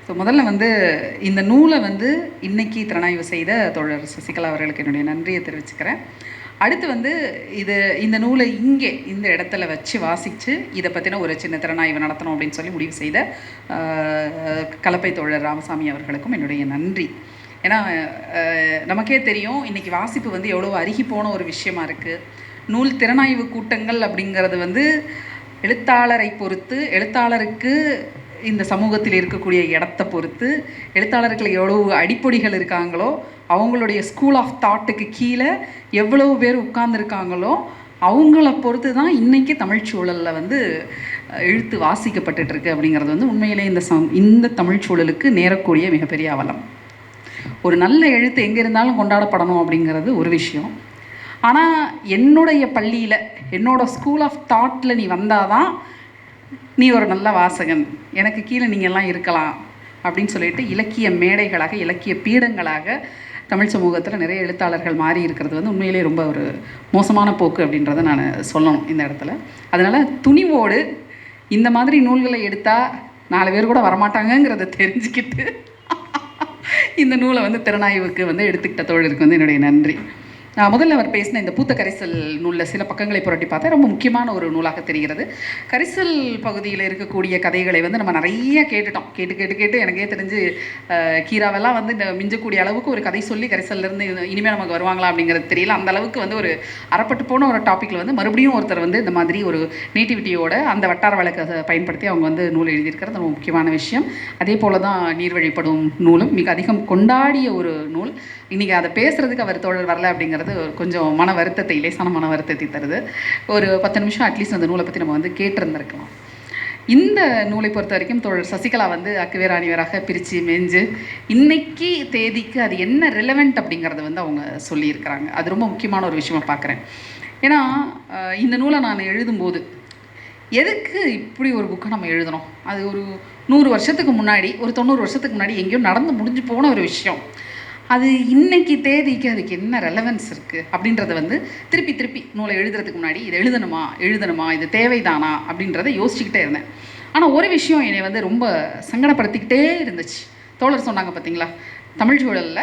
So முதல்ல வந்து இந்த நூலை வந்து இன்னைக்கு திறனாய்வு செய்த தோழர் சசிகலா அவர்களுக்கு என்னுடைய நன்றியை தெரிவிச்சுக்கிறேன். அடுத்து வந்து இந்த நூலை இங்கே இந்த இடத்துல வச்சு வாசித்து இதை பற்றின ஒரு சின்ன திறனாய்வு நடத்தணும் அப்படின்னு சொல்லி முடிவு செய்த கலப்பை தோழர் ராமசாமி அவர்களுக்கும் என்னுடைய நன்றி. ஏன்னா நமக்கே தெரியும் இன்றைக்கி வாசிப்பு வந்து எவ்வளோ அருகி போன ஒரு விஷயமா இருக்குது. நூல் திறனாய்வு கூட்டங்கள் அப்படிங்கிறது வந்து எழுத்தாளரை பொறுத்து, எழுத்தாளருக்கு இந்த சமூகத்தில் இருக்கக்கூடிய இடத்தை பொறுத்து, எழுத்தாளர்கள் எவ்வளோ அடிப்பொடிகள் இருக்காங்களோ, அவங்களுடைய ஸ்கூல் ஆஃப் தாட்டுக்கு கீழே எவ்வளவு பேர் உட்கார்ந்துருக்காங்களோ அவங்கள பொறுத்து தான் இன்றைக்கி தமிழ் சூழலில் வந்து எழுத்து வாசிக்கப்பட்டுருக்கு அப்படிங்கிறது வந்து உண்மையிலே இந்த தமிழ் சூழலுக்கு நேரக்கூடிய மிகப்பெரிய அவலம். ஒரு நல்ல எழுத்து எங்கே இருந்தாலும் கொண்டாடப்படணும் அப்படிங்கிறது ஒரு விஷயம். ஆனால் என்னுடைய பள்ளியில், என்னோடய ஸ்கூல் ஆஃப் தாட்டில் நீ வந்தால் தான் நீ ஒரு நல்ல வாசகன், எனக்கு கீழே நீங்கள்லாம் இருக்கலாம் அப்படின்னு சொல்லிட்டு இலக்கிய மேடைகளாக, இலக்கிய பீடங்களாக தமிழ் சமூகத்தில் நிறைய எழுத்தாளர்கள் மாறி இருக்கிறது வந்து உண்மையிலே ரொம்ப ஒரு மோசமான போக்கு அப்படின்றத நான் சொல்லணும் இந்த இடத்துல. அதனால் துணிவோடு இந்த மாதிரி நூல்களை எடுத்தால் 4 பேர் கூட வரமாட்டாங்கங்கிறத தெரிஞ்சுக்கிட்டு இந்த நூலை வந்து திறனாய்வுக்கு வந்து எடுத்துக்கிட்ட தோழருக்கு வந்து என்னுடைய நன்றி. முதல்ல அவர் பேசின இந்த பூத்த கரிசல் நூலில் சில பக்கங்களை புரட்டி பார்த்தா ரொம்ப முக்கியமான ஒரு நூலாக தெரிகிறது. கரிசல் பகுதியில் இருக்கக்கூடிய கதைகளை வந்து நம்ம நிறைய கேட்டுட்டோம். கேட்டு எனக்கே தெரிஞ்சு கீராவெல்லாம் வந்து இந்த மிஞ்சக்கூடிய அளவுக்கு ஒரு கதை சொல்லி கரிசல்லேருந்து இனிமேல் நமக்கு வருவாங்களா அப்படிங்கிறது தெரியல. அந்த அளவுக்கு வந்து ஒரு அறப்பட்டு போன ஒரு டாப்பிக்கில் வந்து மறுபடியும் ஒருத்தர் வந்து இந்த மாதிரி ஒரு நேட்டிவிட்டியோட அந்த வட்டார வழக்கை பயன்படுத்தி அவங்க வந்து நூல் எழுதியிருக்கிறது ரொம்ப முக்கியமான விஷயம். அதே போல் தான் நீர் வழிப்படும் நூலும் மிக அதிகம் கொண்டாடிய ஒரு நூல். இன்றைக்கி அதை பேசுகிறதுக்கு அவர் தோழர் வரல அப்படிங்கிறது கொஞ்சம் மன வருத்தத்தை, லேசான மன வருத்தத்தை தருது. ஒரு 10 நிமிஷம் அட்லீஸ்ட் அந்த நூலை பற்றி நம்ம வந்து கேட்டிருந்திருக்கலாம். இந்த நூலை பொறுத்த வரைக்கும் தோழர் சசிகலா வந்து அக்குவேர் அணிவராக பிரித்து மேய்ஞ்சு இன்னைக்கு தேதிக்கு அது என்ன ரிலவெண்ட் அப்படிங்கிறத வந்து அவங்க சொல்லியிருக்கிறாங்க. அது ரொம்ப முக்கியமான ஒரு விஷயமா பார்க்குறேன். ஏன்னா இந்த நூலை நான் எழுதும்போது எதுக்கு இப்படி ஒரு புக்கை நம்ம எழுதணும், அது ஒரு 100 வருஷத்துக்கு முன்னாடி, ஒரு 90 வருஷத்துக்கு முன்னாடி எங்கேயோ நடந்து முடிஞ்சு போன ஒரு விஷயம், அது இன்னைக்கு தேதிக்கு அதுக்கு என்ன ரெலவென்ஸ் இருக்குது அப்படின்றத வந்து திருப்பி நூலை எழுதுறதுக்கு முன்னாடி இது எழுதணுமா இது தேவைதானா அப்படின்றத யோசிச்சுக்கிட்டே இருந்தேன். ஆனால் ஒரு விஷயம் என்னை வந்து ரொம்ப சங்கடப்படுத்திக்கிட்டே இருந்துச்சு. தோழர் சொன்னாங்க பார்த்தீங்களா, தமிழ் சூழலில்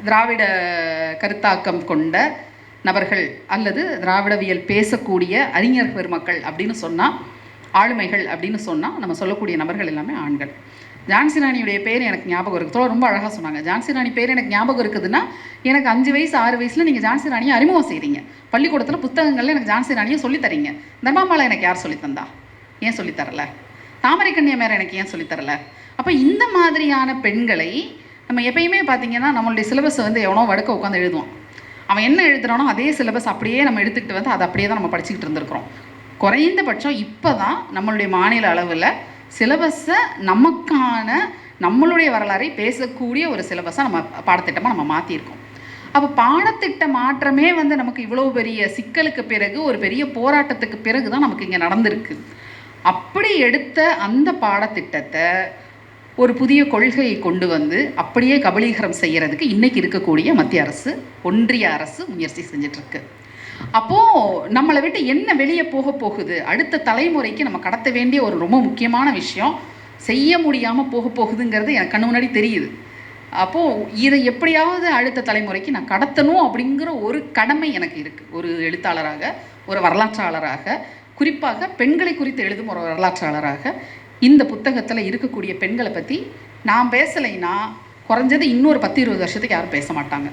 திராவிட கருத்தாக்கம் கொண்ட நபர்கள் அல்லது திராவிடவியல் பேசக்கூடிய அறிஞர் பெருமக்கள் அப்படின்னு சொன்னால், ஆளுமைகள் அப்படின்னு சொன்னால் நம்ம சொல்லக்கூடிய நபர்கள் எல்லாமே ஆண்கள். ஜான்சி ராணியுடைய பேர் எனக்கு ஞாபகம் இருக்குது. ரொம்ப அழகாக சொன்னாங்க. ஜான்சி ராணி பேர் எனக்கு ஞாபகம் இருக்குதுன்னா, எனக்கு 5 வயசு 6 வயசில் நீங்கள் ஜான்சி ராணியை அறிமுகம் செய்கிறீங்க. பள்ளிக்கூடத்தில் புத்தகங்களில் எனக்கு ஜான்சி ராணியை சொல்லித்தரீங்க. தர்மாமாலா எனக்கு யார் சொல்லித்தந்தா? ஏன் சொல்லித்தரல? தாமரை கன்னியமேரை எனக்கு ஏன் சொல்லித்தரல? அப்போ இந்த மாதிரியான பெண்களை நம்ம எப்பயுமே பார்த்திங்கன்னா நம்மளுடைய சிலபஸை வந்து எவனோ வடுக்க உட்காந்து எழுதுவான். அவன் என்ன எழுதுறானோ அதே சிலபஸ் அப்படியே நம்ம எடுத்துக்கிட்டு வந்து அதை அப்படியே தான் நம்ம படிச்சுக்கிட்டு இருந்திருக்கிறோம். குறைந்தபட்சம் இப்போ தான் நம்மளுடைய மாநில அளவில் சிலபஸை நமக்கான நம்மளுடைய வரலாறை பேசக்கூடிய ஒரு சிலபஸை நம்ம பாடத்திட்டமாக நம்ம மாற்றியிருக்கோம். அப்போ பாடத்திட்ட மாற்றமே வந்து நமக்கு இவ்வளோ பெரிய சிக்கலுக்கு பிறகு, ஒரு பெரிய போராட்டத்துக்கு பிறகு தான் நமக்கு இங்கே நடந்திருக்கு. அப்படி எடுத்த அந்த பாடத்திட்டத்தை ஒரு புதிய கொள்கையை கொண்டு வந்து அப்படியே கபலீகரம் செய்கிறதுக்கு இன்றைக்கி இருக்கக்கூடிய மத்திய அரசு, ஒன்றிய அரசு முயற்சி செஞ்சிட்ருக்கு. அப்போது நம்மளை விட்டு என்ன வெளியே போகுது, அடுத்த தலைமுறைக்கு நம்ம கடத்த வேண்டிய ஒரு ரொம்ப முக்கியமான விஷயம் செய்ய முடியாமல் போகுதுங்கிறது எனக்கு கண்ணு முன்னாடி தெரியுது. அப்போது இதை எப்படியாவது அடுத்த தலைமுறைக்கு நான் கடத்தணும் அப்படிங்கிற ஒரு கடமை எனக்கு இருக்குது. ஒரு எழுத்தாளராக, ஒரு வரலாற்றாளராக, குறிப்பாக பெண்களை குறித்து எழுதும் ஒரு வரலாற்றாளராக இந்த புத்தகத்தில் இருக்கக்கூடிய பெண்களை பற்றி நான் பேசலைன்னா குறைஞ்சது இன்னொரு 10-20 வருஷத்துக்கு யாரும் பேச மாட்டாங்க.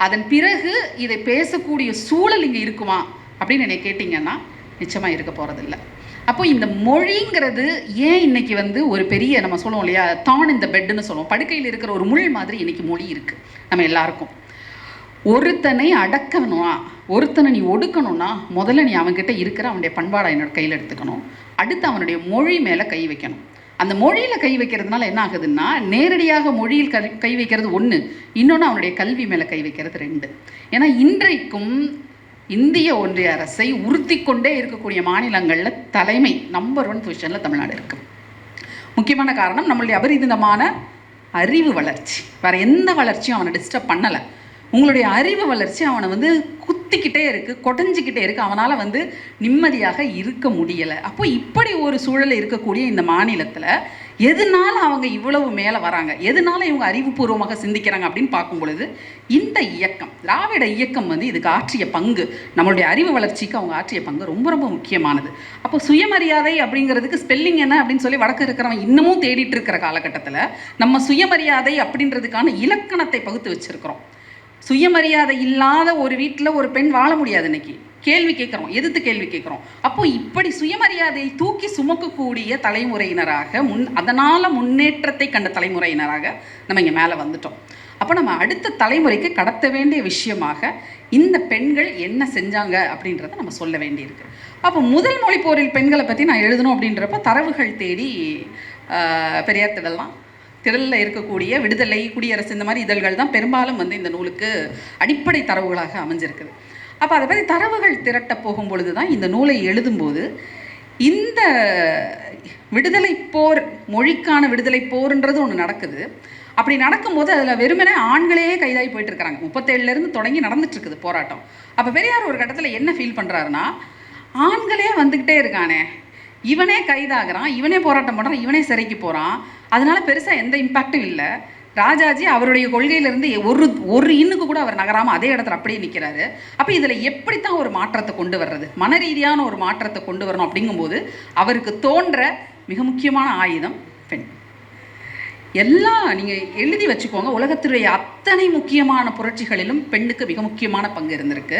அதன் பிறகு இதை பேசக்கூடிய சூழல் இங்கே இருக்குமா அப்படின்னு என்னை கேட்டிங்கன்னா நிச்சயமாக இருக்க போகிறதில்ல. அப்போ இந்த மொழிங்கிறது ஏன் இன்றைக்கி வந்து ஒரு பெரிய, நம்ம சொல்லுவோம் இல்லையா, தான் இந்த பெட்டுன்னு சொல்லுவோம், படுக்கையில் இருக்கிற ஒரு முள் மாதிரி இன்றைக்கி மொழி இருக்குது நம்ம எல்லாருக்கும். ஒருத்தனை அடக்கணும்னா, ஒருத்தனை நீ ஒடுக்கணும்னா முதல்ல நீ அவன்கிட்ட இருக்கிற அவனுடைய பண்பாடை என்னோட கையில் எடுத்துக்கணும். அடுத்து அவனுடைய மொழி மேலே கை வைக்கணும். அந்த மொழியில் கை வைக்கிறதுனால என்ன ஆகுதுன்னா, நேரடியாக மொழியில் கை வைக்கிறது 1, இன்னொன்று அவனுடைய கல்வி மேலே கை வைக்கிறது 2. ஏன்னா இன்றைக்கும் இந்திய ஒன்றிய அரசை உறுத்தி கொண்டே இருக்கக்கூடிய மாநிலங்களில் தலைமை நம்பர் 1 பொசிஷனில் தமிழ்நாடு இருக்குது. முக்கியமான காரணம் நம்மளுடைய அபரிதமான அறிவு வளர்ச்சி. வேறு எந்த வளர்ச்சியும் அவனை டிஸ்டர்ப் பண்ணலை. உங்களுடைய அறிவு வளர்ச்சி அவனை வந்து குத்திக்கிட்டே இருக்குது, கொடைஞ்சிக்கிட்டே இருக்குது. அவனால் வந்து நிம்மதியாக இருக்க முடியலை. அப்போ இப்படி ஒரு சூழல் இருக்கக்கூடிய இந்த மாநிலத்தில் எதனால அவங்க இவ்வளவு மேலே வராங்க, எதனால இவங்க அறிவுபூர்வமாக சிந்திக்கிறாங்க அப்படின்னு பார்க்கும் பொழுது இந்த இயக்கம், திராவிட இயக்கம் வந்து இதுக்கு ஆற்றிய பங்கு, நம்மளுடைய அறிவு வளர்ச்சிக்கு அவங்க ஆற்றிய பங்கு ரொம்ப ரொம்ப முக்கியமானது. அப்போ சுயமரியாதை அப்படிங்கிறதுக்கு ஸ்பெல்லிங் என்ன அப்படின்னு சொல்லி வடக்கு இருக்கிறவன் இன்னமும் தேடிட்டு இருக்கிற காலகட்டத்தில் நம்ம சுயமரியாதை அப்படின்றதுக்கான இலக்கணத்தை பகுத்து வச்சிருக்கிறோம். சுயமரியாதை இல்லாத ஒரு வீட்டில் ஒரு பெண் வாழ முடியாது. இன்னைக்கு கேள்வி கேட்குறோம், எதிர்த்து கேள்வி கேட்குறோம். அப்போ இப்படி சுயமரியாதையை தூக்கி சுமக்கக்கூடிய தலைமுறையினராக அதனால் முன்னேற்றத்தை கண்ட தலைமுறையினராக நம்ம இங்கே மேலே வந்துட்டோம். அப்போ நம்ம அடுத்த தலைமுறைக்கு கடத்த வேண்டிய விஷயமாக இந்த பெண்கள் என்ன செஞ்சாங்க அப்படின்றத நம்ம சொல்ல வேண்டியிருக்கு. அப்போ முதல் மொழி போரில் பெண்களை பற்றி நான் எழுதணும் அப்படின்றப்ப தரவுகள் தேடி பெரியார் திடலில் இருக்கக்கூடிய விடுதலை, குடியரசு இந்த மாதிரி இதழ்கள் தான் பெரும்பாலும் வந்து இந்த நூலுக்கு அடிப்படை தரவுகளாக அமைஞ்சிருக்குது. அப்போ அதை பற்றி தரவுகள் திரட்ட போகும் பொழுது தான் இந்த நூலை எழுதும்போது இந்த விடுதலை போர், மொழிக்கான விடுதலை போர்ன்றது ஒன்று நடக்குது. அப்படி நடக்கும்போது அதில் வெறுமனே ஆண்களே கைதாகி போயிட்டு இருக்கிறாங்க. 37லேருந்து தொடங்கி நடந்துட்டுருக்குது போராட்டம். அப்போ பெரியார் ஒரு கட்டத்தில் என்ன ஃபீல் பண்ணுறாருன்னா, ஆண்களே வந்துக்கிட்டே இருக்கானே, இவனே கைதாகிறான், இவனே போராட்டம் பண்ணுறான், இவனே சிறைக்கு போகிறான், அதனால் பெருசாக எந்த இம்பேக்டும் இல்லை. ராஜாஜி அவருடைய கொள்கையிலிருந்து ஒரு இன்னுக்கு கூட அவர் நகராமல் அதே இடத்துல அப்படியே நிற்கிறாரு. அப்போ இதில் எப்படித்தான் ஒரு மாற்றத்தை கொண்டு வர்றது, மன ரீதியான ஒரு மாற்றத்தை கொண்டு வரணும் அப்படிங்கும்போது அவருக்கு தோன்ற மிக முக்கியமான ஆயுதம் பெண். எல்லாம் நீங்கள் எழுதி வச்சுக்கோங்க, உலகத்துடைய அத்தனை முக்கியமான புரட்சிகளிலும் பெண்ணுக்கு மிக முக்கியமான பங்கு இருந்திருக்கு.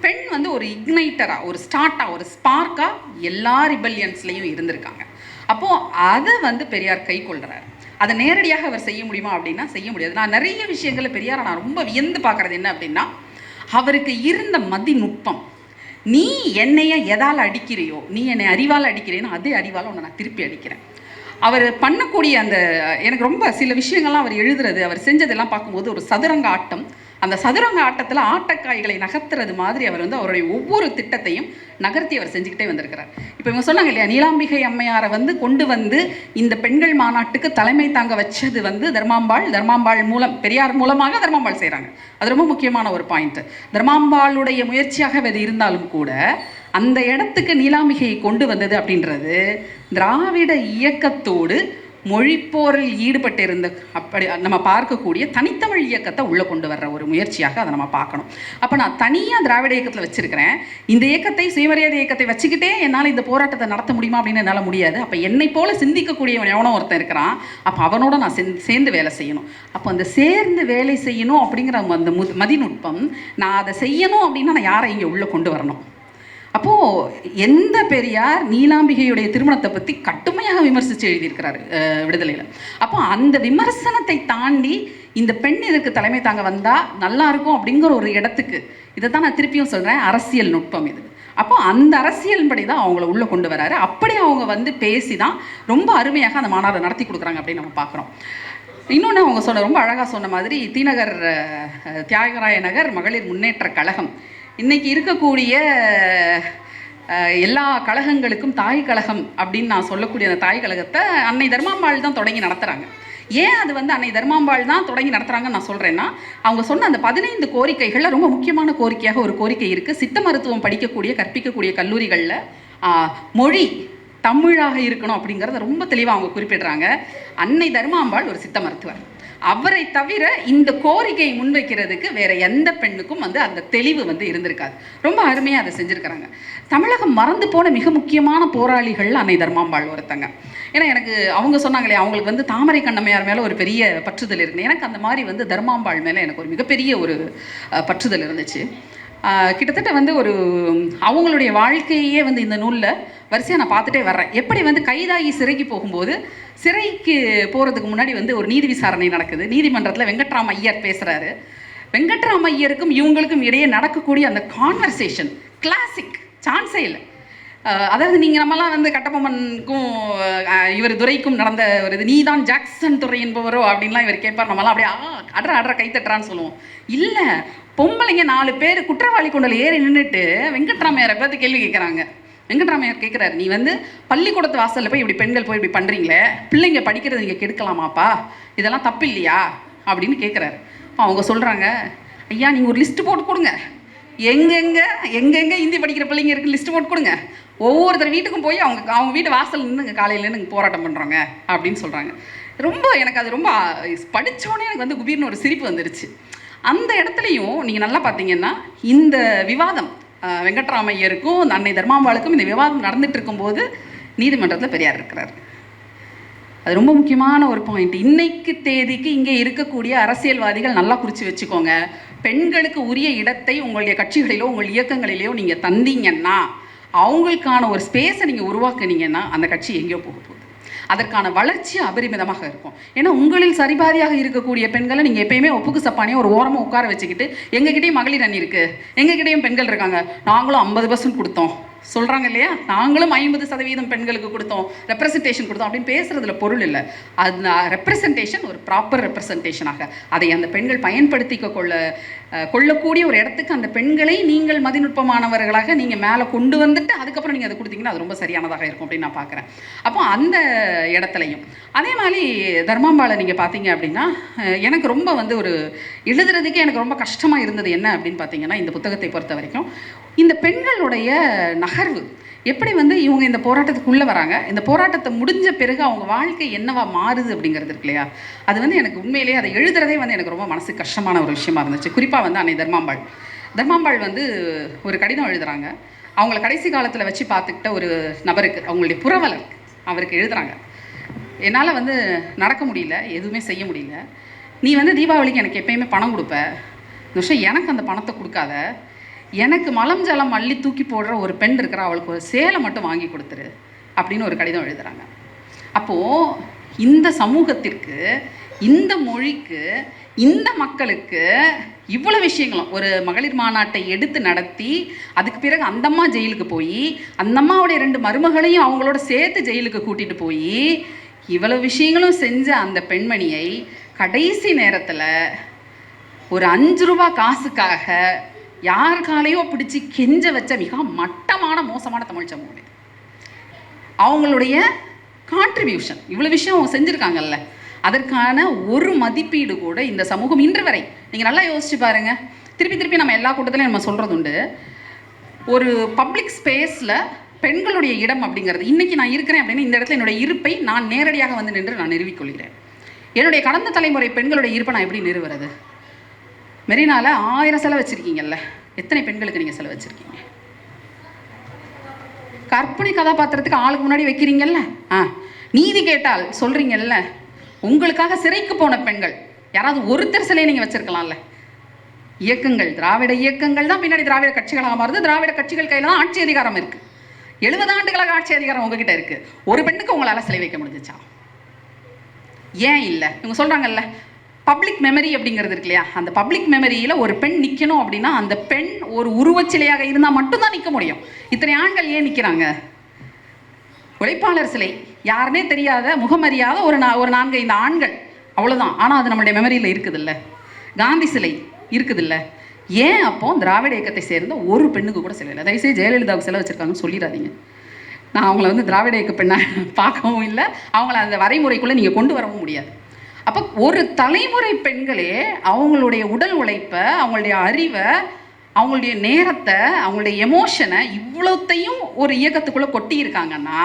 பெண் வந்து ஒரு இக்னைட்டராக, ஒரு ஸ்டார்ட்டாக, ஒரு ஸ்பார்க்காக எல்லா ரிபல்லியன்ஸ்லையும் இருந்திருக்காங்க. அப்போது அதை வந்து பெரியார் கை கொள்கிறார். அதை நேரடியாக அவர் செய்ய முடியுமா அப்படின்னா செய்ய முடியாது. நான் நிறைய விஷயங்களை பெரியாரை நான் ரொம்ப வியந்து பார்க்குறது என்ன அப்படின்னா, அவருக்கு இருந்த மதிநுட்பம். நீ என்னைய எதால் அடிக்கிறியோ, நீ என்னை அறிவால் அடிக்கிறேன்னு அதே அறிவால் உன்னை நான் திருப்பி அடிக்கிறேன். அவர் பண்ணக்கூடிய அந்த எனக்கு ரொம்ப சில விஷயங்கள்லாம் அவர் எழுதுறது, அவர் செஞ்சதெல்லாம் பார்க்கும்போது ஒரு சதுரங்க ஆட்டம், அந்த சதுரங்க ஆட்டத்தில் ஆட்டக்காய்களை நகர்த்துறது மாதிரி அவர் வந்து அவருடைய ஒவ்வொரு திட்டத்தையும் நகர்த்தி அவர் செஞ்சுக்கிட்டே வந்திருக்கிறார். இப்போ இவங்க சொன்னாங்க இல்லையா, நீலாம்பிகை அம்மையாரை வந்து கொண்டு வந்து இந்த பெண்கள் மாநாட்டுக்கு தலைமை தாங்க வச்சது வந்து தர்மாம்பாள் மூலம், பெரியார் மூலமாக தர்மாம்பாள் செய்கிறாங்க. அது ரொம்ப முக்கியமான ஒரு பாயிண்ட். தர்மாம்பாளுடைய முயற்சியாக அது இருந்தாலும் கூட அந்த இடத்துக்கு நீலாம்பிகையை கொண்டு வந்தது அப்படின்றது திராவிட இயக்கத்தோடு மொழிப்போரில் ஈடுபட்டிருந்த அப்படி நம்ம பார்க்கக்கூடிய தனித்தமிழ் இயக்கத்தை உள்ளே கொண்டு வர்ற ஒரு முயற்சியாக அதை நம்ம பார்க்கணும். அப்போ நான் தனியாக திராவிட இயக்கத்தில் வச்சுருக்கிறேன், இந்த இயக்கத்தை, சுயமரியாதை இயக்கத்தை வச்சுக்கிட்டே என்னால் இந்த போராட்டத்தை நடத்த முடியுமா அப்படின்னு என்னால் முடியாது. அப்போ என்னை போல சிந்திக்கக்கூடியவன் எவனோ ஒருத்தன் இருக்கிறான், அப்போ அவனோட நான் சேர்ந்து வேலை செய்யணும். அப்போ அந்த சேர்ந்து வேலை செய்யணும் அப்படிங்கிற அந்த மதிநுட்பம், நான் அதை செய்யணும் அப்படின்னா நான் யாரை இங்கே உள்ளே கொண்டு வரணும். அப்போது எந்த பெரியார் நீலாம்பிகையுடைய திருமணத்தை பற்றி கடுமையாக விமர்சித்து எழுதியிருக்கிறார் விடுதலையில். அப்போ அந்த விமர்சனத்தை தாண்டி இந்த பெண் இதற்கு தலைமை தாங்க வந்தால் நல்லாயிருக்கும் அப்படிங்கிற ஒரு இடத்துக்கு, இதை தான் நான் திருப்பியும் சொல்கிறேன், அரசியல் நுட்பம் இது. அப்போ அந்த அரசியல்படி தான் அவங்கள உள்ளே கொண்டு வராரு. அப்படி அவங்க வந்து பேசி தான் ரொம்ப அருமையாக அந்த மாநாடு நடத்தி கொடுக்குறாங்க அப்படின்னு நம்ம பார்க்குறோம். இன்னொன்று அவங்க ரொம்ப அழகாக சொன்ன மாதிரி, தீநகர் தியாகராய நகர் மகளிர் முன்னேற்ற கழகம் இன்றைக்கி இருக்கக்கூடிய எல்லா கழகங்களுக்கும் தாய் கழகம் அப்படின்னு நான் சொல்லக்கூடிய அந்த தாய் கழகத்தை அன்னை தர்மாம்பாள் தான் தொடங்கி நடத்துகிறாங்க. ஏன் அது வந்து அன்னை தர்மாம்பாள் தான் தொடங்கி நடத்துகிறாங்கன்னு நான் சொல்கிறேன்னா, அவங்க சொன்ன அந்த 15 கோரிக்கைகளில் ரொம்ப முக்கியமான கோரிக்கையாக ஒரு கோரிக்கை இருக்குது. சித்த மருத்துவம் படிக்கக்கூடிய, கற்பிக்கக்கூடிய கல்லூரிகளில் மொழி தமிழாக இருக்கணும் அப்படிங்கிறத ரொம்ப தெளிவாக அவங்க குறிப்பிடுறாங்க. அன்னை தர்மாம்பாள் ஒரு சித்த மருத்துவர், அவரை தவிர இந்த கோரிக்கையை முன்வைக்கிறதுக்கு வேற எந்த பெண்ணுக்கும் வந்து அந்த தெளிவு வந்து இருந்திருக்காது. ரொம்ப அருமையாக அதை செஞ்சுருக்கிறாங்க. தமிழகம் மறந்து போன மிக முக்கியமான போராளிகள் அன்னை தர்மாம்பாள் ஒருத்தங்க. ஏன்னா எனக்கு அவங்க சொன்னாங்களே, அவங்களுக்கு வந்து தாமரை கண்ணம்மையார் மேலே ஒரு பெரிய பற்றுதல் இருக்குது. எனக்கு அந்த மாதிரி வந்து தர்மாம்பாள் மேலே எனக்கு ஒரு மிகப்பெரிய ஒரு பற்றுதல் இருந்துச்சு. கிட்டத்தட்ட வந்து ஒரு அவங்களுடைய வாழ்க்கையே வந்து இந்த நூலில் வரிசையாக நான் பார்த்துட்டே வர்றேன். எப்படி வந்து கைதாகி சிறைக்கு போகும்போது, சிறைக்கு போகிறதுக்கு முன்னாடி வந்து ஒரு நீதி விசாரணை நடக்குது. நீதிமன்றத்தில் வெங்கட்ராம ஐயர் பேசுகிறாரு. வெங்கட்ராம ஐயருக்கும் இவங்களுக்கும் இடையே நடக்கக்கூடிய அந்த கான்வர்சேஷன் கிளாசிக், சான்ஸே இல்லை. அதாவது நீங்கள் நம்மலாம் வந்து கட்டபொம்மனுக்கும் இவர் துரைக்கும் நடந்த ஒரு இது, நீ தான் ஜாக்சன் துரை என்பவரோ அப்படின்லாம் இவர் கேட்பார். நம்மளாம் அப்படியே அட்ரா கைத்தட்டுறான்னு சொல்லுவோம். இல்லை, பொம்பளைங்க 4 பேர் குற்றவாளி கொண்டல ஏறி நின்றுட்டு வெங்கட்ராமையாரை பார்த்து கேள்வி கேட்குறாங்க. வெங்கட்ராமையார் கேட்குறாரு, நீ வந்து பள்ளிக்கூடத்து வாசலில் போய் இப்படி பெண்கள் போய் இப்படி பண்ணுறீங்களே, பிள்ளைங்க படிக்கிறது நீங்கள் கெடுக்கலாமாப்பா, இதெல்லாம் தப்பு இல்லையா அப்படின்னு கேட்குறாரு. அவங்க சொல்கிறாங்க, ஐயா நீங்கள் ஒரு லிஸ்ட்டு போட்டு கொடுங்க, எங்கெங்கே ஹிந்தி படிக்கிற பிள்ளைங்க இருக்குது லிஸ்ட்டு போட்டு கொடுங்க, ஒவ்வொருத்தர் வீட்டுக்கும் போய் அவங்க வீட்டு வாசல் நின்று காலையிலேருந்து இங்கே போராட்டம் பண்ணுறாங்க அப்படின்னு சொல்கிறாங்க. ரொம்ப எனக்கு அது ரொம்ப படித்தோடனே எனக்கு வந்து குபீர்னு ஒரு சிரிப்பு வந்துருச்சு. அந்த இடத்துலையும் நீங்கள் நல்லா பார்த்தீங்கன்னா இந்த விவாதம் வெங்கட்ராமையருக்கும் அன்னை தர்மாம்பாளுக்கும் இந்த விவாதம் நடந்துட்டு இருக்கும்போது நீதிமன்றத்தில் பெரியார் இருக்கிறார். அது ரொம்ப முக்கியமான ஒரு பாயிண்ட். இன்னைக்கு தேதிக்கு இங்கே இருக்கக்கூடிய அரசியல்வாதிகள் நல்லா குறித்து வச்சுக்கோங்க. பெண்களுக்கு உரிய இடத்தை உங்களுடைய கட்சிகளிலோ உங்கள் இயக்கங்களிலேயோ நீங்கள் தந்தீங்கன்னா, அவங்களுக்கான ஒரு ஸ்பேஸை நீங்கள் உருவாக்குனீங்கன்னா அந்த கட்சி எங்கேயோ போக போகுது. அதற்கான வளர்ச்சி அபரிமிதமாக இருக்கும். ஏன்னா உங்களில் சரிபாதியாக இருக்கக்கூடிய பெண்களை நீங்கள் எப்பயுமே ஒப்புக்கு சப்பானியாக ஒரு ஓரமாக உட்கார வச்சுக்கிட்டு எங்ககிட்டயும் மகளிர் அணி இருக்குது, எங்ககிட்டயும் பெண்கள் இருக்காங்க, நாங்களும் 50% கொடுத்தோம் சொல்கிறாங்க இல்லையா, நாங்களும் 50% பெண்களுக்கு கொடுத்தோம், ரெப்ரசன்டேஷன் கொடுத்தோம் அப்படின்னு பேசுகிறதுல பொருள் இல்லை. அது ரெப்ரசன்டேஷன் ஒரு ப்ராப்பர் ரெப்ரசன்டேஷனாக அதை அந்த பெண்கள் பயன்படுத்திக்க கொள்ளக்கூடிய ஒரு இடத்துக்கு அந்த பெண்களை நீங்கள் மதிநுட்பமானவர்களாக நீங்கள் மேலே கொண்டு வந்துட்டு அதுக்கப்புறம் நீங்கள் அதை கொடுத்தீங்கன்னா அது ரொம்ப சரியானதாக இருக்கும் அப்படின்னு நான் பார்க்குறேன். அப்போ அந்த இடத்துலையும் அதே மாதிரி தர்மாம்பாளை நீங்கள் பார்த்தீங்க அப்படின்னா எனக்கு ரொம்ப வந்து ஒரு எழுதுறதுக்கே எனக்கு ரொம்ப கஷ்டமாக இருந்தது என்ன அப்படின்னு பார்த்தீங்கன்னா, இந்த புத்தகத்தை பொறுத்த வரைக்கும் இந்த பெண்களுடைய நகர்வு எப்படி வந்து இவங்க இந்த போராட்டத்துக்குள்ளே வராங்க, இந்த போராட்டத்தை முடிஞ்ச பிறகு அவங்க வாழ்க்கை என்னவா மாறுது அப்படிங்கிறது இருக்கு இல்லையா, அது வந்து எனக்கு உண்மையிலேயே அதை எழுதுறதே வந்து எனக்கு ரொம்ப மனசு கஷ்டமான ஒரு விஷயமா இருந்துச்சு. குறிப்பாக வந்து அன்னை தர்மாம்பாள் வந்து ஒரு கடிதம் எழுதுகிறாங்க. அவங்கள கடைசி காலத்தில் வச்சு பார்த்துக்கிட்ட ஒரு நபருக்கு, அவங்களுடைய புரவலர் அவருக்கு எழுதுகிறாங்க, என்னால் வந்து நடக்க முடியல, எதுவுமே செய்ய முடியல, நீ வந்து தீபாவளிக்கு எனக்கு எப்பயுமே பணம் கொடுப்ப, இந்த விஷயம் எனக்கு அந்த பணத்தை கொடுக்காத, எனக்கு மலம் ஜலம் அள்ளி தூக்கி போடுற ஒரு பெண் இருக்கிற, அவளுக்கு ஒரு சேலை மட்டும் வாங்கி கொடுத்துரு அப்படின்னு ஒரு கடிதம் எழுதுகிறாங்க. அப்போது இந்த சமூகத்திற்கு, இந்த மொழிக்கு, இந்த மக்களுக்கு இவ்வளோ விஷயங்களும் ஒரு மகளிர் மாநாட்டை எடுத்து நடத்தி அதுக்கு பிறகு அந்தம்மா ஜெயிலுக்கு போய் அந்தம்மாவுடைய 2 மருமகளையும் அவங்களோட சேர்த்து ஜெயிலுக்கு கூட்டிகிட்டு போய் இவ்வளோ விஷயங்களும் செஞ்ச அந்த பெண்மணியை கடைசி நேரத்தில் ஒரு 5 ரூபா காசுக்காக யார் காலையோ பிடிச்சி கெஞ்ச வச்ச மிக மட்டமான மோசமான தமிழ் சமூகம். அவங்களுடைய கான்ட்ரிபியூஷன் இவ்வளோ விஷயம் அவங்க செஞ்சுருக்காங்கல்ல, அதற்கான ஒரு மதிப்பீடு கூட இந்த சமூகம் இன்று வரை நீங்கள் நல்லா யோசிச்சு பாருங்கள். திருப்பி நம்ம எல்லா கூட்டத்திலையும் நம்ம சொல்கிறது உண்டு, ஒரு பப்ளிக் ஸ்பேஸில் பெண்களுடைய இடம் அப்படிங்கிறது, இன்றைக்கி நான் இருக்கிறேன் அப்படின்னா இந்த இடத்துல என்னுடைய இருப்பை நான் நேரடியாக வந்து நின்று நான் நிறுவிக்கொள்கிறேன். என்னுடைய கடந்த தலைமுறை பெண்களுடைய இருப்பை நான் எப்படி நிறுவுறது? மெரினாவில் 1000 சிலை வச்சுருக்கீங்கல்ல, எத்தனை பெண்களுக்கு நீங்கள் சிலை வச்சுருக்கீங்க? கற்பனை கதாபாத்திரத்துக்கு ஆளுக்கு முன்னாடி வைக்கிறீங்கல்ல, நீதி கேட்டால் சொல்கிறீங்கல்ல, உங்களுக்காக சிறைக்கு போன பெண்கள் யாராவது ஒருத்தர் சிலையை நீங்கள் வச்சுருக்கலாம்ல. இயக்கங்கள், திராவிட இயக்கங்கள் தான் பின்னாடி திராவிட கட்சிகளாக மாறுது. திராவிட கட்சிகள் கையில் தான் ஆட்சி அதிகாரம் இருக்குது. 70 ஆண்டுகளாக ஆட்சி அதிகாரம் உங்ககிட்ட இருக்குது. ஒரு பெண்ணுக்கு உங்களால் சிலை வைக்க முடிஞ்சிச்சா? ஏன் இல்லை? இவங்க சொல்கிறாங்கல்ல பப்ளிக் மெமரி அப்படிங்கிறது இருக்கு இல்லையா, அந்த பப்ளிக் மெமரியில் ஒரு பெண் நிற்கணும் அப்படின்னா அந்த பெண் ஒரு உருவச்சிலையாக இருந்தால் மட்டும்தான் நிற்க முடியும். இத்தனை ஆண்கள் ஏன் நிற்கிறாங்க? உழைப்பாளர் சிலை யாருன்னே தெரியாத, முகமறியாத ஒரு 4-5 ஆண்கள், அவ்வளோதான். ஆனால் அது நம்மளுடைய மெமரியில் இருக்குதில்ல. காந்தி சிலை இருக்குதில்ல. ஏன் அப்போ திராவிட இயக்கத்தை சேர்ந்த ஒரு பெண்ணுக்கு கூட சிலை இல்லை? தயவுசெய்து ஜெயலலிதாவுக்கு சிலை வச்சுருக்காங்கன்னு சொல்லிடாதீங்க. நான் அவங்கள வந்து திராவிட இயக்க பெண்ணை பார்க்கவும் இல்லை, அவங்கள அந்த வரைமுறைக்குள்ளே நீங்கள் கொண்டு வரவும் முடியாது. அப்போ ஒரு தலைமுறை பெண்களே அவங்களுடைய உடல் உழைப்பை, அவங்களுடைய அறிவை, அவங்களுடைய நேரத்தை, அவங்களுடைய எமோஷனை இவ்வளோத்தையும் ஒரு இயக்கத்துக்குள்ளே கொட்டி இருக்காங்கன்னா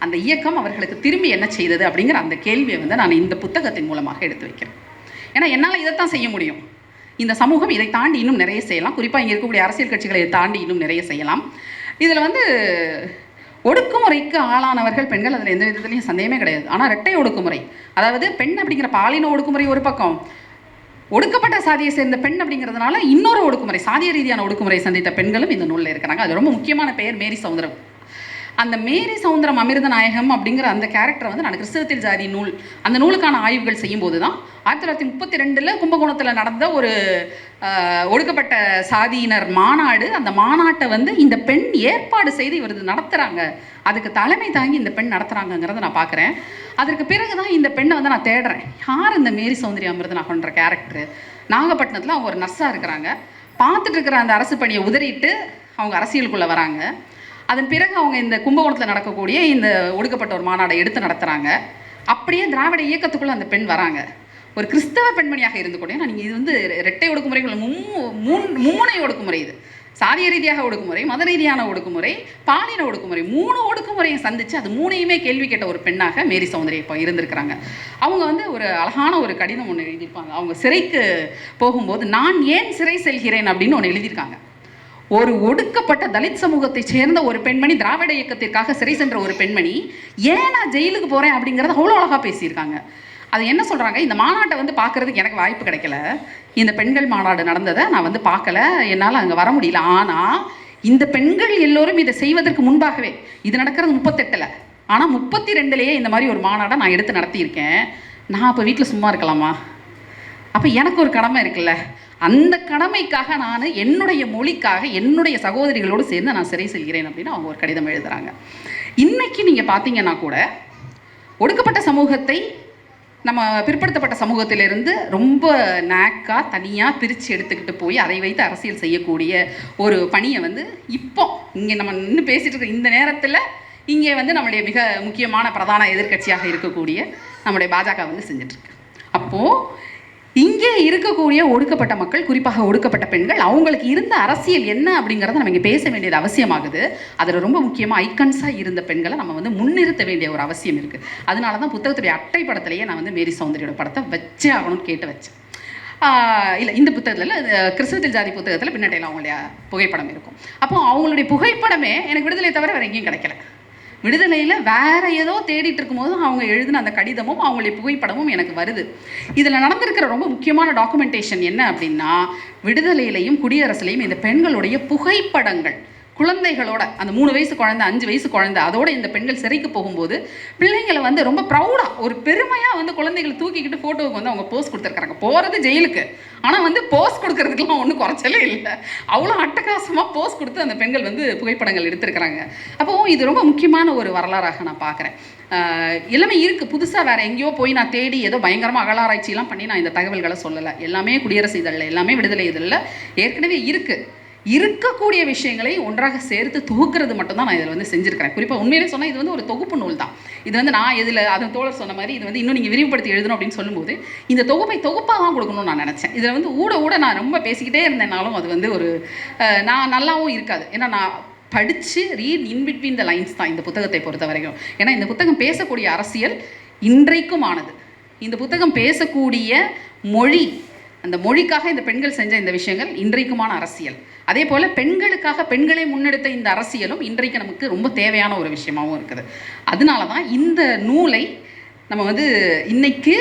அந்த இயக்கம் அவர்களுக்கு திரும்பி என்ன செய்தது அப்படிங்கிற அந்த கேள்வியை வந்து நான் இந்த புத்தகத்தின் மூலமாக எடுத்து வைக்கிறேன். ஏன்னா என்னால் இதைத்தான் செய்ய முடியும். இந்த சமூகம் இதை தாண்டி இன்னும் நிறைய செய்யலாம். குறிப்பாக இங்கே இருக்கக்கூடிய அரசியல் கட்சிகளை தாண்டி இன்னும் நிறைய செய்யலாம். இதில் வந்து ஒடுக்குமுறைக்கு ஆளானவர்கள் பெண்கள், அதில் எந்த விதத்துலையும் சந்தேகமே கிடையாது. ஆனால் இரட்டை ஒடுக்குமுறை, அதாவது பெண் அப்படிங்கிற பாலின ஒடுக்குமுறை ஒரு பக்கம், ஒடுக்கப்பட்ட சாதியை சேர்ந்த பெண் அப்படிங்கிறதுனால இன்னொரு ஒடுக்குமுறை, சாதிய ரீதியான ஒடுக்குமுறை சந்தித்த பெண்களும் இந்த நூலில் இருக்கிறாங்க. அது ரொம்ப முக்கியமான பெயர் மேரி சவுந்தரம். அந்த மேரி சவுந்தரம் அமிர்தநாயகம் அப்படிங்கிற அந்த கேரக்டரை வந்து நான் கிறிஸ்தவத்தில் ஜாதி நூல், அந்த நூலுக்கான ஆய்வுகள் செய்யும்போது தான் 1932 கும்பகோணத்தில் நடந்த ஒரு ஒடுக்கப்பட்ட சாதியினர் மாநாடு, அந்த மாநாட்டை வந்து இந்த பெண் ஏற்பாடு செய்து இவர் நடத்துகிறாங்க, அதுக்கு தலைமை தாங்கி இந்த பெண் நடத்துகிறாங்கங்கிறத நான் பார்க்குறேன். அதற்கு பிறகு தான் இந்த பெண்ணை வந்து நான் தேடுறேன், யார் இந்த மேரி சௌந்தரி அமிர்தநாயகம்ன்ற கேரக்டரு. நாகப்பட்டினத்தில் அவங்க ஒரு நர்ஸாக இருக்கிறாங்க. பார்த்துட்டு இருக்கிற அந்த அரசு பணியை உதறிட்டு அவங்க அரசியலுக்குள்ளே வராங்க. அதன் பிறகு அவங்க இந்த கும்பகோணத்தில் நடக்கக்கூடிய இந்த ஒடுக்கப்பட்ட ஒரு மாநாடை எடுத்து நடத்துகிறாங்க. அப்படியே திராவிட இயக்கத்துக்குள்ளே அந்த பெண் வராங்க. ஒரு கிறிஸ்தவ பெண்மணியாக இருந்து கூட, நீங்கள் இது வந்து இரட்டை ஒடுக்குமுறைகள் மும்முனை ஒடுக்குமுறை. இது சாதிய ரீதியாக ஒடுக்குமுறை, மத ரீதியான ஒடுக்குமுறை, பாலின ஒடுக்குமுறை, 3 ஒடுக்குமுறையை சந்தித்து அது 3ஐயுமே கேள்வி கேட்ட ஒரு பெண்ணாக மேரி சௌந்தரி இப்போ இருந்திருக்கிறாங்க. அவங்க வந்து ஒரு அழகான ஒரு கடிதம் ஒன்று எழுதியிருப்பாங்க. அவங்க சிறைக்கு போகும்போது நான் ஏன் சிறை செல்கிறேன் அப்படின்னு ஒன்று எழுதியிருக்காங்க. ஒரு ஒடுக்கப்பட்ட தலித் சமூகத்தை சேர்ந்த ஒரு பெண்மணி, திராவிட இயக்கத்திற்காக சிறை சென்ற ஒரு பெண்மணி ஏன் நான் ஜெயிலுக்கு போகிறேன் அப்படிங்கிறத அவ்வளோ அழகாக பேசியிருக்காங்க. அது என்ன சொல்கிறாங்க, இந்த மாநாட்டை வந்து பார்க்குறதுக்கு எனக்கு வாய்ப்பு கிடைக்கல, இந்த பெண்கள் மாநாடு நடந்ததை நான் வந்து பார்க்கல, என்னால் அங்கே வர முடியல. ஆனால் இந்த பெண்கள் எல்லோரும் இதை செய்வதற்கு முன்பாகவே, இது நடக்கிறது 38ல், ஆனால் 32லேயே இந்த மாதிரி ஒரு மாநாடை நான் எடுத்து நடத்தியிருக்கேன். நான் அப்போ வீட்டில் சும்மா இருக்கலாமா? அப்போ எனக்கு ஒரு கடமை இருக்குல்ல, அந்த கடமைக்காக நான் என்னுடைய மொழிக்காக என்னுடைய சகோதரிகளோடு சேர்ந்து நான் சிறை செல்கிறேன் அப்படின்னு அவங்க ஒரு கடிதம் எழுதுகிறாங்க. இன்றைக்கி நீங்கள் பார்த்தீங்கன்னா கூட ஒடுக்கப்பட்ட சமூகத்தை நம்ம பிற்படுத்தப்பட்ட சமூகத்திலிருந்து ரொம்ப நாக்காக தனியாக பிரித்து எடுத்துக்கிட்டு போய் அதை வைத்து அரசியல் செய்யக்கூடிய ஒரு பணியை வந்து இப்போ இங்கே நம்ம இன்னும் பேசிகிட்டு இருக்க இந்த நேரத்தில் இங்கே வந்து நம்முடைய மிக முக்கியமான பிரதான எதிர்க்கட்சியாக இருக்கக்கூடிய நம்முடைய பாஜக வந்து செஞ்சிட்ருக்கு. அப்போது இங்கே இருக்கக்கூடிய ஒடுக்கப்பட்ட மக்கள், குறிப்பாக ஒடுக்கப்பட்ட பெண்கள், அவங்களுக்கு இருந்த அரசியல் என்ன அப்படிங்கிறத நம்ம இங்கே பேச வேண்டியது அவசியமாகுது. அதில் ரொம்ப முக்கியமாக ஐக்கன்ஸாக இருந்த பெண்களை நம்ம வந்து முன்னிறுத்த வேண்டிய ஒரு அவசியம் இருக்குது. அதனால தான் புத்தகத்துடைய அட்டை படத்திலேயே நான் வந்து மேரி சௌந்தரியோட படத்தை வச்சே ஆகணும்னு கேட்டு வச்சேன். இல்லை, இந்த புத்தகத்தில் கிறிஸ்தவத்தில் ஜாதி புத்தகத்தில் பின்னட்டையில் அவங்களுடைய புகைப்படம் இருக்கும். அப்போ அவங்களுடைய புகைப்படமே எனக்கு விடுதலை தவிர வேறு எங்கேயும் கிடைக்கல. விடுதலையில் வேறு ஏதோ தேடிட்டு இருக்கும்போது அவங்க எழுதின அந்த கடிதமும் அவங்களுடைய புகைப்படமும் எனக்கு வருது. இதில் நடந்திருக்கிற ரொம்ப முக்கியமான டாக்குமெண்டேஷன் என்ன அப்படின்னா, விடுதலையிலையும் குடியரசுலையும் இந்த பெண்களுடைய புகைப்படங்கள், குழந்தைகளோட, அந்த 3 வயசு குழந்தை, 5 வயசு குழந்தை, அதோட இந்த பெண்கள் சிறைக்கு போகும்போது பிள்ளைங்களை வந்து ரொம்ப ப்ரௌடாக, ஒரு பெருமையாக வந்து குழந்தைகளை தூக்கிக்கிட்டு ஃபோட்டோவுக்கு வந்து அவங்க போஸ்ட் கொடுத்துருக்காங்க. போகிறது ஜெயிலுக்கு, ஆனால் வந்து போஸ்ட் கொடுக்கறதுக்கெலாம் ஒன்றும் குறைச்சலே இல்லை. அவ்வளோ அட்டகாசமாக போஸ்ட் கொடுத்து அந்த பெண்கள் வந்து புகைப்படங்கள் எடுத்துருக்கிறாங்க. அப்போது இது ரொம்ப முக்கியமான ஒரு வரலாறாக நான் பார்க்குறேன். எல்லாமே இருக்குது, புதுசாக வேறு எங்கேயோ போய் நான் தேடி ஏதோ பயங்கரமாக அகலாராய்ச்சியெல்லாம் பண்ணி நான் இந்த தகவல்களை சொல்லலை. எல்லாமே குடியரசு இதழில், எல்லாமே விடுதலை இதழில் ஏற்கனவே இருக்குது. இருக்கக்கூடிய விஷயங்களை ஒன்றாக சேர்த்து தொகுக்கிறது மட்டும்தான் நான் இதில் வந்து செஞ்சுருக்கிறேன். குறிப்பாக உண்மையிலே சொன்னால் இது வந்து ஒரு தொகுப்பு நூல் தான். இது வந்து நான் இதில் அதன் தோழர் சொன்ன மாதிரி இது வந்து இன்னும் நீங்கள் விரிவுபடுத்தி எழுதணும் அப்படின்னு சொல்லும்போது இந்த தொகுப்பை தொகுப்பாக தான் கொடுக்கணும்னு நான் நினச்சேன். இதில் வந்து ஊட நான் ரொம்ப பேசிக்கிட்டே இருந்தேனாலும் அது வந்து ஒரு நான் நல்லாவும் இருக்காது. ஏன்னா நான் படித்து read in between the lines தான் இந்த புத்தகத்தை பொறுத்த வரைக்கும். ஏன்னா இந்த புத்தகம் பேசக்கூடிய அரசியல் இன்றைக்கும் ஆனது. இந்த புத்தகம் பேசக்கூடிய மொழி, அந்த மொழிக்காக இந்த பெண்கள் செஞ்ச இந்த விஷயங்கள் இன்றைக்குமான அரசியல். அதே போல் பெண்களுக்காக பெண்களை முன்னெடுத்த இந்த அரசியலும் இன்றைக்கு நமக்கு ரொம்ப தேவையான ஒரு விஷயமாகவும் இருக்குது. அதனால தான் இந்த நூலை நம்ம வந்து இன்னைக்கு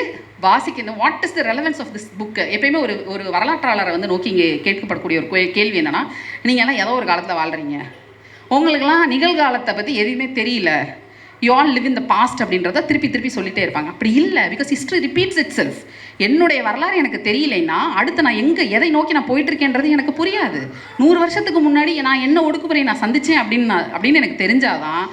வாசிக்கணும். What is the relevance of this book? எப்பயுமே ஒரு வரலாற்றாளரை வந்து நோக்கி இங்கே கேட்கப்படக்கூடிய ஒரு கேள்வி என்னென்னா, நீங்கள் எல்லாம் ஏதோ ஒரு காலத்தில் வாழ்கிறீங்க, உங்களுக்கெல்லாம் நிகழ்காலத்தை பற்றி எதுவுமே தெரியல, you all live in the past அப்படின்றத திருப்பி சொல்லிட்டே இருப்பாங்க. அப்படி இல்லை, because history repeats itself. என்னுடைய வரலாறு எனக்கு தெரியலைன்னா அடுத்து நான் எதை நோக்கி நான் போயிட்டுருக்கேன்றது எனக்கு புரியாது. 100 வருஷத்துக்கு முன்னாடி நான் என்ன ஒடுக்குமுறையை நான் சந்தித்தேன் அப்படின்னு எனக்கு தெரிஞ்சாதான்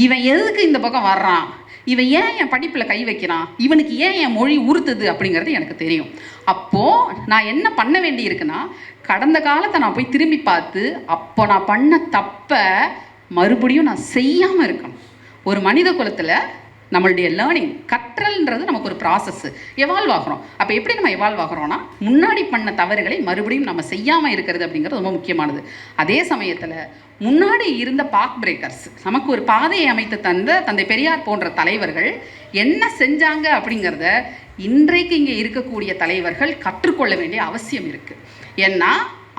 இவன் எதுக்கு இந்த பக்கம் வர்றான், இவன் ஏன் என் படிப்பில் கை வைக்கிறான், இவனுக்கு ஏன் என் மொழி உறுத்துது அப்படிங்கிறது எனக்கு தெரியும். அப்போது நான் என்ன பண்ண வேண்டி இருக்குன்னா, கடந்த காலத்தை நான் போய் திரும்பி பார்த்து அப்போ நான் பண்ண தப்பை மறுபடியும் நான் செய்யாமல் இருக்கணும். ஒரு மனித குலத்தில் நம்மளுடைய லேர்னிங், கற்றல்ன்றது நமக்கு ஒரு ப்ராசஸ், எவால்வ் ஆகிறோம். அப்போ எப்படி நம்ம எவால்வ் ஆகிறோம்னா, முன்னாடி பண்ண தவறுகளை மறுபடியும் நம்ம செய்யாமல் இருக்கிறது அப்படிங்கிறது ரொம்ப முக்கியமானது. அதே சமயத்தில் முன்னாடி இருந்த பாக் பிரேக்கர்ஸ், நமக்கு ஒரு பாதையை அமைத்து தந்த தந்தை பெரியார் போன்ற தலைவர்கள் என்ன செஞ்சாங்க அப்படிங்கிறத இன்றைக்கு இங்கே இருக்கக்கூடிய தலைவர்கள் கற்றுக்கொள்ள வேண்டிய அவசியம் இருக்குது. ஏன்னா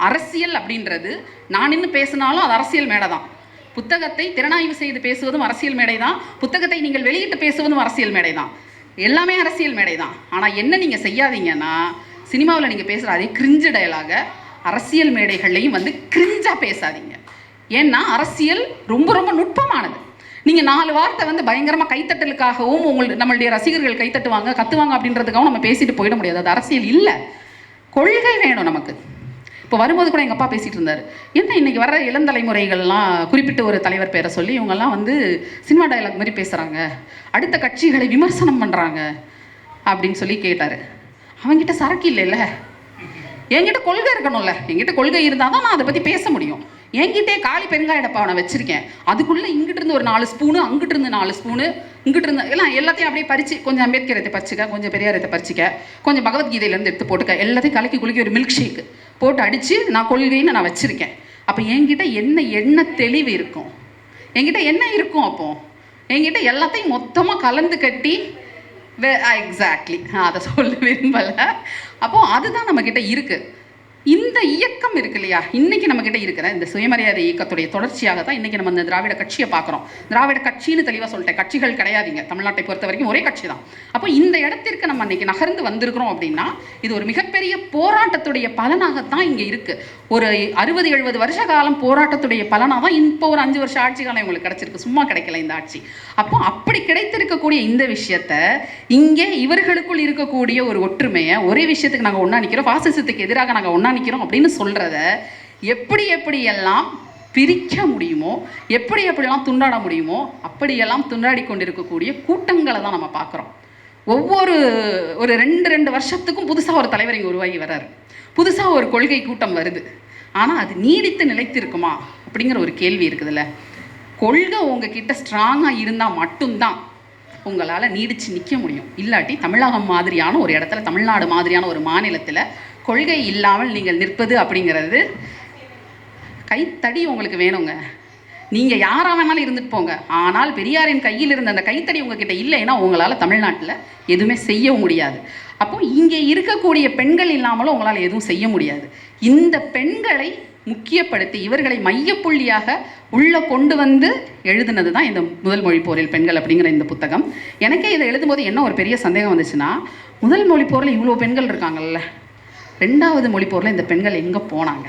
அரசியல் அப்படின்றது, நான் இன்னும் பேசினாலும் அது அரசியல் மேடை தான். புத்தகத்தை திறனாய்வு செய்து பேசுவதும் அரசியல் மேடை தான். புத்தகத்தை நீங்கள் வெளியிட்டு பேசுவதும் அரசியல் மேடை தான். எல்லாமே அரசியல் மேடை தான். ஆனால் என்ன நீங்கள் செய்யாதீங்கன்னா, சினிமாவில் நீங்கள் பேசுகிற அதே கிரிஞ்சு டயலாக அரசியல் மேடைகள்லையும் வந்து கிரிஞ்சாக பேசாதீங்க. ஏன்னா அரசியல் ரொம்ப ரொம்ப நுட்பமானது. நீங்கள் 4 வார்த்தை வந்து பயங்கரமாக கைத்தட்டலுக்காகவும் நம்மளுடைய ரசிகர்கள் கைத்தட்டுவாங்க கத்துவாங்க அப்படின்றதுக்காகவும் நம்ம பேசிட்டு போயிட முடியாது. அது அரசியல் இல்லை, கொள்கை வேணும் நமக்கு. இப்போ வரும்போது கூட எங்கள் அப்பா பேசிகிட்டு இருந்தார், என்ன இன்றைக்கி வர இளந்தலைமுறைகள்லாம் குறிப்பிட்ட ஒரு தலைவர் பேரை சொல்லி இவங்கெல்லாம் வந்து சினிமா டயலாக் மாதிரி பேசுகிறாங்க, அடுத்த கட்சிகளை விமர்சனம் பண்ணுறாங்க அப்படின்னு சொல்லி கேட்டார். அவங்ககிட்ட சரக்கு இல்லைல்ல, என்கிட்ட கொள்கை இருக்கணும்ல. என்கிட்ட கொள்கை இருந்தால் தான் நான் அதை பற்றி பேச முடியும். என்கிட்டே காளி பெருங்காய டப்பா நான் வச்சுருக்கேன், அதுக்குள்ளே இங்கிட்டு இருந்து ஒரு 4 ஸ்பூனு, அங்கிட்டு இருந்து 4 ஸ்பூனு, இங்கிட்டு இருந்து எல்லாத்தையும் அப்படியே பறித்து, கொஞ்சம் அம்பேத்கரத்தை பறிச்சிக்க, கொஞ்சம் பெரியாரத்தை பறிச்சிக்க, கொஞ்சம் பகவத்கீதையிலேருந்து எடுத்து போட்டுக்க, எல்லாத்தையும் கலக்கி குலுக்கி ஒரு மில்க் ஷேக்கு போட்டு அடித்து நான் கொள்கைன்னு நான் வச்சுருக்கேன். அப்போ என்கிட்ட என்ன எண்ண தெளிவு இருக்கும், என்கிட்ட என்ன இருக்கும்? அப்போ என்கிட்ட எல்லாத்தையும் மொத்தமாக கலந்து கட்டி எக்ஸாக்ட்லி அதை சொல்ல விரும்பலை. அப்போ அதுதான் நம்மக்கிட்ட இருக்குது. இந்த இயக்கம் இருக்கு இல்லையா, இன்றைக்கி நம்மக்கிட்ட இருக்கிற இந்த சுயமரியாதை இயக்கத்துடைய தொடர்ச்சியாக தான் இன்றைக்கி நம்ம இந்த திராவிட கட்சியை பார்க்குறோம். திராவிட கட்சின்னு தெளிவாக சொல்லிட்டேன், கட்சிகள் கிடையாதுங்க தமிழ்நாட்டை பொறுத்த வரைக்கும், ஒரே கட்சி தான். அப்போ இந்த இடத்திற்கு நம்ம இன்றைக்கி நகர்ந்து வந்திருக்கிறோம் அப்படின்னா இது ஒரு மிகப்பெரிய போராட்டத்துடைய பலனாகத்தான் இங்கே இருக்குது. ஒரு 60-70 வருஷ காலம் போராட்டத்துடைய பலனாக தான் இப்போ ஒரு 5 வருஷ ஆட்சி காலம் இவங்களுக்கு கிடச்சிருக்கு, சும்மா கிடைக்கல இந்த ஆட்சி. அப்போ அப்படி கிடைத்திருக்கக்கூடிய இந்த விஷயத்த இங்கே இவர்களுக்குள் இருக்கக்கூடிய ஒரு ஒற்றுமையை, ஒரே விஷயத்துக்கு நாங்கள் ஒன்றா நிற்கிறோம், பாசிசத்துக்கு எதிராக நாங்கள் ஒன்றா நிற்கிறோம் அப்படின்னு சொல்கிறத எப்படியெல்லாம் பிரிக்க முடியுமோ, எப்படியெல்லாம் துண்டாட முடியுமோ அப்படியெல்லாம் துண்டாடி கொண்டிருக்கக்கூடிய கூட்டங்களை தான் நம்ம பார்க்குறோம். ஒவ்வொரு ஒரு 2 வருஷத்துக்கும் புதுசாக ஒரு தலைவர் இங்கே உருவாகி வர்றாரு, புதுசாக ஒரு கொள்கை கூட்டம் வருது. ஆனால் அது நீடித்து நிலைத்திருக்குமா அப்படிங்கிற ஒரு கேள்வி இருக்குதுல்ல. கொள்கை உங்ககிட்ட ஸ்ட்ராங்காக இருந்தால் மட்டும்தான் உங்களால் நீடித்து நிற்க முடியும். இல்லாட்டி தமிழகம் மாதிரியான ஒரு இடத்துல, தமிழ்நாடு மாதிரியான ஒரு மாநிலத்தில் கொள்கை இல்லாமல் நீங்கள் நிற்பது அப்படிங்கிறது கைத்தடி உங்களுக்கு வேணுங்க. நீங்கள் யாராக வேணாலும் இருந்துட்டு போங்க, ஆனால் பெரியாரின் கையில் இருந்த அந்த கைத்தடி உங்ககிட்ட இல்லைன்னா உங்களால் தமிழ்நாட்டில் எதுவுமே செய்ய முடியாது. அப்போ இங்கே இருக்கக்கூடிய பெண்கள் இல்லாமலும் உங்களால் எதுவும் செய்ய முடியாது. இந்த பெண்களை முக்கியப்படுத்தி இவர்களை மையப்புள்ளியாக உள்ளே கொண்டு வந்து எழுதுனது தான் இந்த முதல் மொழி போரில் பெண்கள் அப்படிங்கிற இந்த புத்தகம். எனக்கே இதை எழுதும்போது என்ன ஒரு பெரிய சந்தேகம் வந்துச்சுன்னா, முதல் மொழி போரில் இவ்வளோ பெண்கள் இருக்காங்கல்ல, 2வது மொழி போரில் இந்த பெண்கள் எங்கே போனாங்க?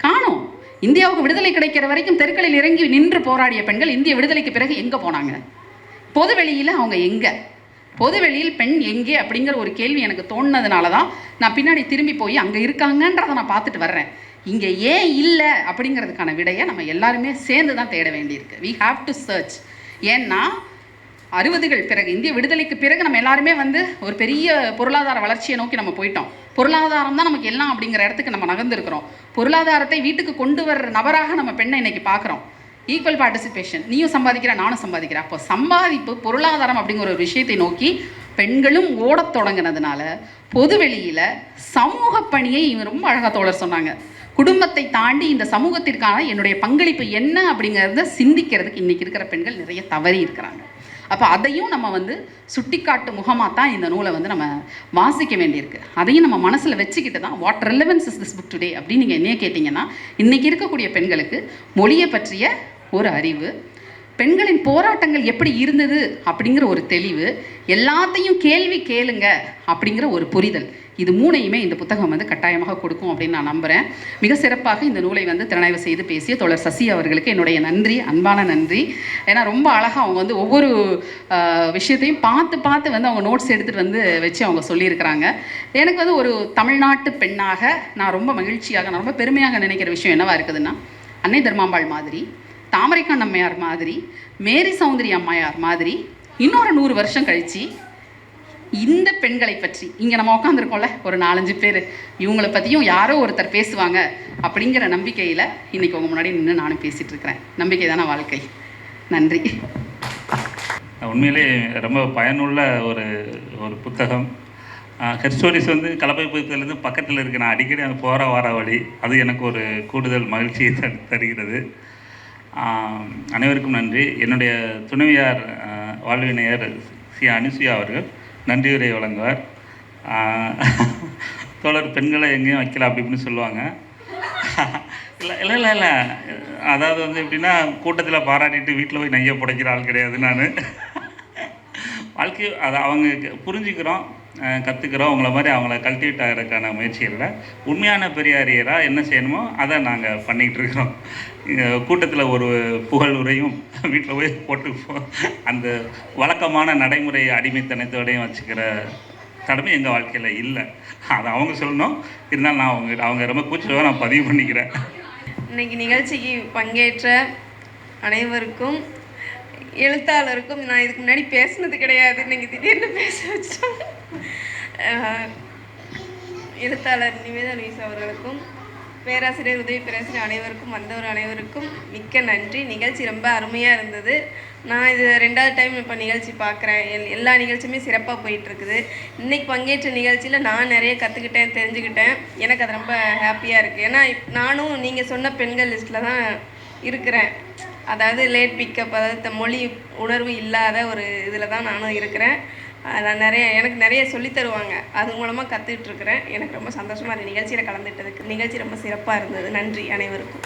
காணோம். இந்தியாவுக்கு விடுதலை கிடைக்கிற வரைக்கும் தெருக்களில் இறங்கி நின்று போராடிய பெண்கள் இந்திய விடுதலைக்கு பிறகு எங்கே போனாங்க? பொதுவெளியில் அவங்க எங்கே? பொதுவெளியில் பெண் எங்கே அப்படிங்கிற ஒரு கேள்வி எனக்கு தோணுனதுனால தான் நான் பின்னாடி திரும்பி போய் அங்கே இருக்காங்கன்றதை நான் பார்த்துட்டு வர்றேன். இங்கே ஏன் இல்லை அப்படிங்கிறதுக்கான விடையை நம்ம எல்லாருமே சேர்ந்து தான் தேட வேண்டியிருக்கு. We have to search. ஏன்னா 60கள் பிறகு, இந்திய விடுதலைக்கு பிறகு நம்ம எல்லாருமே ஒரு பெரிய பொருளாதார வளர்ச்சியை நோக்கி நம்ம போயிட்டோம். பொருளாதாரம் தான் நமக்கு எல்லாம் அப்படிங்கிற இடத்துக்கு நம்ம நகர்ந்துருக்கிறோம். பொருளாதாரத்தை வீட்டுக்கு கொண்டு வர்ற நபராக நம்ம பெண்ணை இன்னைக்கு பார்க்குறோம். ஈக்குவல் பார்ட்டிசிபேஷன், நீயும் சம்பாதிக்கிற நானும் சம்பாதிக்கிறேன். அப்போ சம்பாதிப்பு, பொருளாதாரம் அப்படிங்கிற ஒரு விஷயத்தை நோக்கி பெண்களும் ஓடத் தொடங்கினதுனால பொதுவெளியில் சமூக பணியை ரொம்ப அழகாக தோழர் சொன்னாங்க. குடும்பத்தை தாண்டி இந்த சமூகத்திற்கான என்னுடைய பங்களிப்பு என்ன அப்படிங்கிறத சிந்திக்கிறதுக்கு இன்றைக்கி இருக்கிற பெண்கள் நிறைய தவறி இருக்கிறாங்க. அப்போ அதையும் நம்ம சுட்டிக்காட்டு முகமாக தான் இந்த நூலை நம்ம வாசிக்க வேண்டியிருக்கு. அதையும் நம்ம மனசில் வச்சுக்கிட்டு தான் what relevance is this book today அப்படின்னு நீங்கள் என்னையே கேட்டிங்கன்னா, இன்றைக்கி இருக்கக்கூடிய பெண்களுக்கு மொழியை பற்றிய ஒரு அறிவு, பெண்களின் போராட்டங்கள் எப்படி இருந்தது அப்படிங்கிற ஒரு தெளிவு, எல்லாத்தையும் கேள்வி கேளுங்க அப்படிங்கிற ஒரு புரிதல், இது 3யுமே இந்த புத்தகம் கட்டாயமாக கொடுக்கும் அப்படின்னு நான் நம்புகிறேன். மிக சிறப்பாக இந்த நூலை திறனாய்வு செய்து பேசிய தோழர் சசி அவர்களுக்கு என்னுடைய நன்றி, அன்பான நன்றி. ஏன்னா ரொம்ப அழகாக அவங்க ஒவ்வொரு விஷயத்தையும் பார்த்து அவங்க நோட்ஸ் எடுத்துகிட்டு வச்சு அவங்க சொல்லியிருக்கிறாங்க. எனக்கு ஒரு தமிழ்நாட்டு பெண்ணாக நான் ரொம்ப மகிழ்ச்சியாக, நான் ரொம்ப பெருமையாக நினைக்கிற விஷயம் என்னவா இருக்குதுன்னா, அன்னை தர்மாம்பாள் மாதிரி, தாமரைக்கான் அம்மையார் மாதிரி, மேரி சௌந்தரி அம்மையார் மாதிரி இன்னொரு 100 வருஷம் கழித்து இந்த பெண்களை பற்றி இங்கே நம்ம உட்காந்துருக்கோம்ல ஒரு 4-5 பேர், இவங்களை பற்றியும் யாரோ ஒருத்தர் பேசுவாங்க அப்படிங்கிற நம்பிக்கையில் இன்றைக்கி உங்கள் முன்னாடி நின்று நானும் பேசிகிட்டு இருக்கிறேன். நம்பிக்கை தானே வாழ்க்கை. நன்றி. உண்மையிலே ரொம்ப பயனுள்ள ஒரு புத்தகம். ஹெர்ஸ்டோரிஸ் கலப்பை புத்தகத்துலேருந்து பக்கத்தில் இருக்கு. நான் அடிக்கடி அங்கே போகிற வர வழி, அது எனக்கு ஒரு கூடுதல் மகிழ்ச்சியை தருகிறது. அனைவருக்கும் நன்றி. என்னுடைய துணைவியார் வாழ்வினையர் சி அனுசுயா அவர்கள் நன்றியுரை வழங்குவார். தோழர் பெண்களை எங்கேயும் வைக்கல அப்படி இப்படின்னு சொல்லுவாங்க. இல்லை அதாவது எப்படின்னா, கூட்டத்தில் பாராட்டிட்டு வீட்டில் போய் நைய புடைக்கிற ஆள் கிடையாது நான். வாழ்க்கை அதை அவங்க புரிஞ்சுக்கிறோம், கற்றுக்கிறோம். அவங்கள மாதிரி அவங்கள கல்டிவேட் ஆகிறதுக்கான முயற்சிகளில் உண்மையான பெரியாரியராக என்ன செய்யணுமோ அதை நாங்கள் பண்ணிக்கிட்டு இருக்கிறோம். கூட்டத்தில் ஒரு புகழ் உரையும் வீட்டில் போய் போட்டு அந்த வழக்கமான நடைமுறை அடிமைத்தனத்தோடையும் வச்சுக்கிற கடமை எங்கள் வாழ்க்கையில் இல்லை. அதை அவங்க சொல்லணும். இருந்தாலும் நான் அவங்க ரொம்ப கூச்சலாக நான் பதிவு பண்ணிக்கிறேன். இன்றைக்கி நிகழ்ச்சிக்கு பங்கேற்ற அனைவருக்கும், எழுத்தாளருக்கும், நான் இதுக்கு முன்னாடி பேசுனது கிடையாது, இன்றைக்கி திடீர்னு பேச வச்சோம். எழுத்தாளர் நிவேதா லூயிஸ் அவர்களுக்கும், பேராசிரியர், உதவி பேராசிரியர் அனைவருக்கும், வந்தவர் அனைவருக்கும் மிக்க நன்றி. நிகழ்ச்சி ரொம்ப அருமையாக இருந்தது. நான் இது 2வது டைம் இப்போ நிகழ்ச்சி பார்க்குறேன். எல்லா நிகழ்ச்சியுமே சிறப்பாக போயிட்டுருக்குது. இன்றைக்கி பங்கேற்ற நிகழ்ச்சியில் நான் நிறைய கற்றுக்கிட்டேன், தெரிஞ்சுக்கிட்டேன். எனக்கு அது ரொம்ப ஹாப்பியாக இருக்குது. ஏன்னா நானும் நீங்கள் சொன்ன பெண்கள் லிஸ்ட்டில் தான் இருக்கிறேன். அதாவது லேட் பிக்கப், அதாவது மொழி உணர்வு இல்லாத ஒரு இதில் தான் நானும் இருக்கிறேன். நான் எனக்கு நிறைய சொல்லித் தருவாங்க. அது மூலமாக கற்றுக்கிட்டு இருக்கிறேன். எனக்கு ரொம்ப சந்தோஷமாக இருந்தது நிகழ்ச்சியில் கலந்துட்டதுக்கு. நிகழ்ச்சி ரொம்ப சிறப்பாக இருந்தது. நன்றி அனைவருக்கும்.